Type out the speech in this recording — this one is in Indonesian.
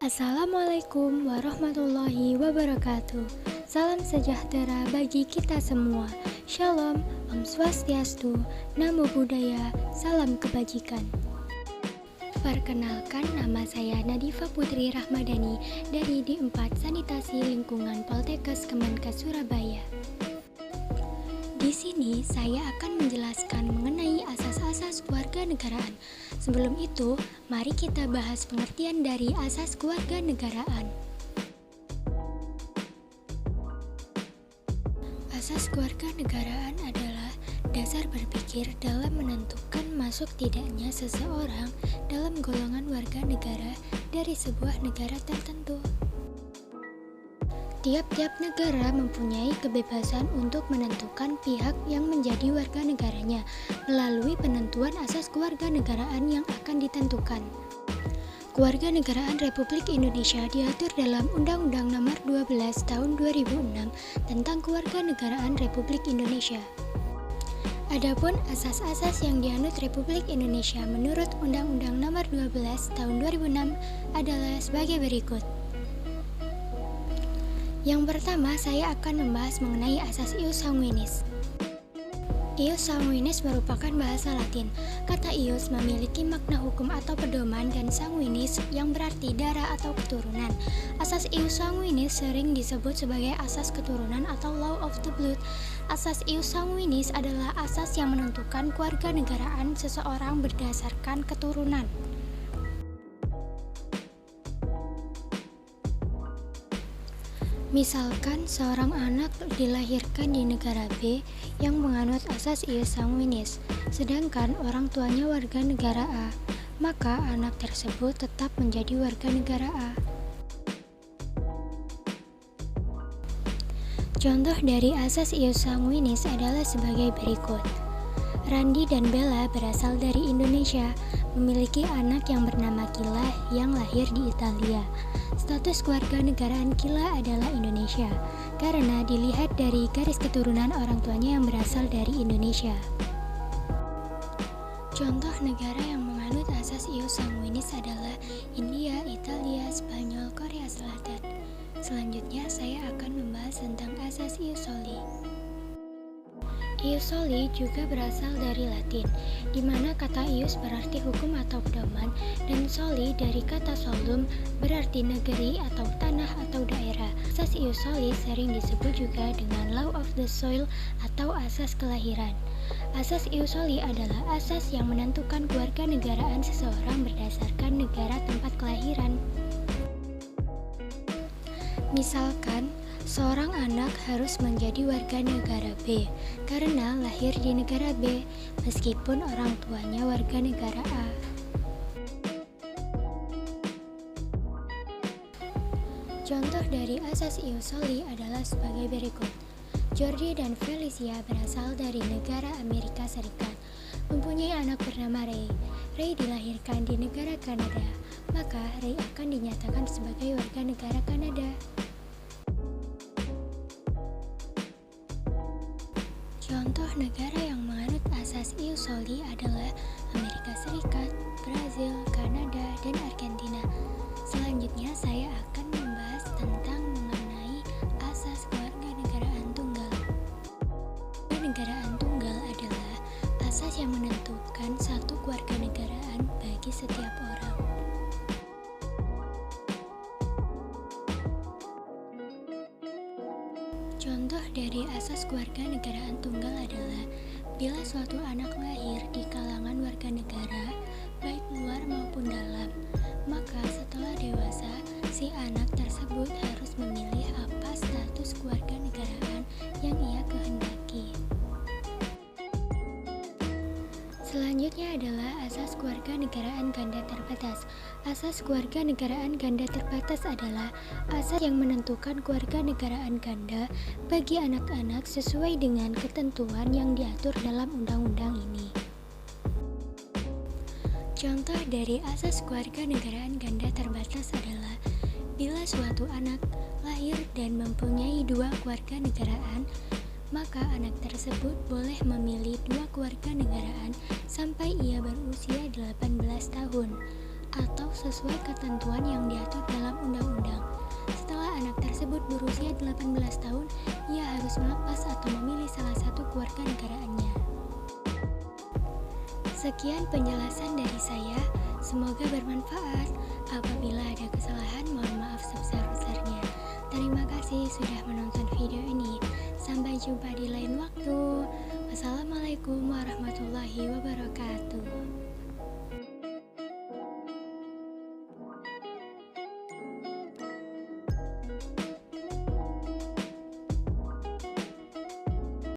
Assalamualaikum warahmatullahi wabarakatuh. Salam sejahtera bagi kita semua. Shalom, Om Swastiastu, Namo Buddhaya, salam kebajikan. Perkenalkan, nama saya Nadifa Putri Rahmadani dari D4 Sanitasi Lingkungan Poltekkes Kemenkes Surabaya. Di sini saya akan menjelaskan mengenai asas-asas kewarganegaraan. Sebelum itu, mari kita bahas pengertian dari asas kewarganegaraan. Asas kewarganegaraan adalah dasar berpikir dalam menentukan masuk tidaknya seseorang dalam golongan warga negara dari sebuah negara tertentu. Tiap-tiap negara mempunyai kebebasan untuk menentukan pihak yang menjadi warga negaranya melalui penentuan asas kewarganegaraan yang akan ditentukan. Kewarganegaraan Republik Indonesia diatur dalam Undang-Undang Nomor 12 Tahun 2006 tentang Kewarganegaraan Republik Indonesia. Adapun asas-asas yang dianut Republik Indonesia menurut Undang-Undang Nomor 12 Tahun 2006 adalah sebagai berikut. Yang pertama, saya akan membahas mengenai asas ius sanguinis. Ius sanguinis merupakan bahasa Latin. Kata ius memiliki makna hukum atau pedoman dan sanguinis yang berarti darah atau keturunan. Asas ius sanguinis sering disebut sebagai asas keturunan atau law of the blood. Asas ius sanguinis adalah asas yang menentukan kewarganegaraan seseorang berdasarkan keturunan. Misalkan seorang anak dilahirkan di negara B yang menganut asas ius sanguinis, sedangkan orang tuanya warga negara A, maka anak tersebut tetap menjadi warga negara A. Contoh dari asas ius sanguinis adalah sebagai berikut. Randi dan Bella berasal dari Indonesia, memiliki anak yang bernama Kila yang lahir di Italia. Status kewarganegaraan Kila adalah Indonesia, karena dilihat dari garis keturunan orang tuanya yang berasal dari Indonesia. Contoh negara yang menganut asas ius sanguinis adalah India, Italia, Spanyol, Korea Selatan. Selanjutnya saya akan membahas tentang asas ius soli. Ius soli juga berasal dari Latin, di mana kata ius berarti hukum atau pedoman, dan soli dari kata solum berarti negeri atau tanah atau daerah. Asas ius soli sering disebut juga dengan law of the soil atau asas kelahiran. Asas ius soli adalah asas yang menentukan kewarganegaraan seseorang berdasarkan negara tempat kelahiran. Misalkan, seorang anak harus menjadi warga negara B karena lahir di negara B, meskipun orang tuanya warga negara A. Contoh dari asas ius soli adalah sebagai berikut. Jordi dan Felicia berasal dari negara Amerika Serikat, mempunyai anak bernama Ray. Ray dilahirkan di negara Kanada, maka Ray akan dinyatakan sebagai warga negara Kanada. Contoh negara yang menganut asas ius soli adalah Amerika Serikat, Brazil, Kanada, dan Argentina. Selanjutnya saya akan membahas tentang mengenai asas kewarganegaraan tunggal. Kewarganegaraan tunggal adalah asas yang menentukan satu kewarganegaraan bagi setiap orang. Contoh dari asas kewarganegaraan tunggal adalah bila suatu anak lahir di kalangan warga negara, baik luar maupun dalam, maka setelah dewasa, si anak tersebut harus memilih apa status kewarganegaraan yang ia kehendaki. Selanjutnya adalah asas kewarganegaraan ganda terbatas. Asas kewarganegaraan ganda terbatas adalah asas yang menentukan kewarganegaraan ganda bagi anak-anak sesuai dengan ketentuan yang diatur dalam undang-undang ini. Contoh dari asas kewarganegaraan ganda terbatas adalah bila suatu anak lahir dan mempunyai dua kewarganegaraan, maka anak tersebut boleh memilih dua kewarganegaraan sampai ia berusia 18 tahun atau sesuai ketentuan yang diatur dalam berusia 18 tahun, ia harus melepas atau memilih salah satu kewarganegaraannya. Sekian penjelasan dari saya, semoga bermanfaat. Apabila ada kesalahan, mohon maaf sebesar-besarnya. Terima kasih sudah menonton video ini. Sampai jumpa di lain waktu. Wassalamualaikum warahmatullahi wabarakatuh.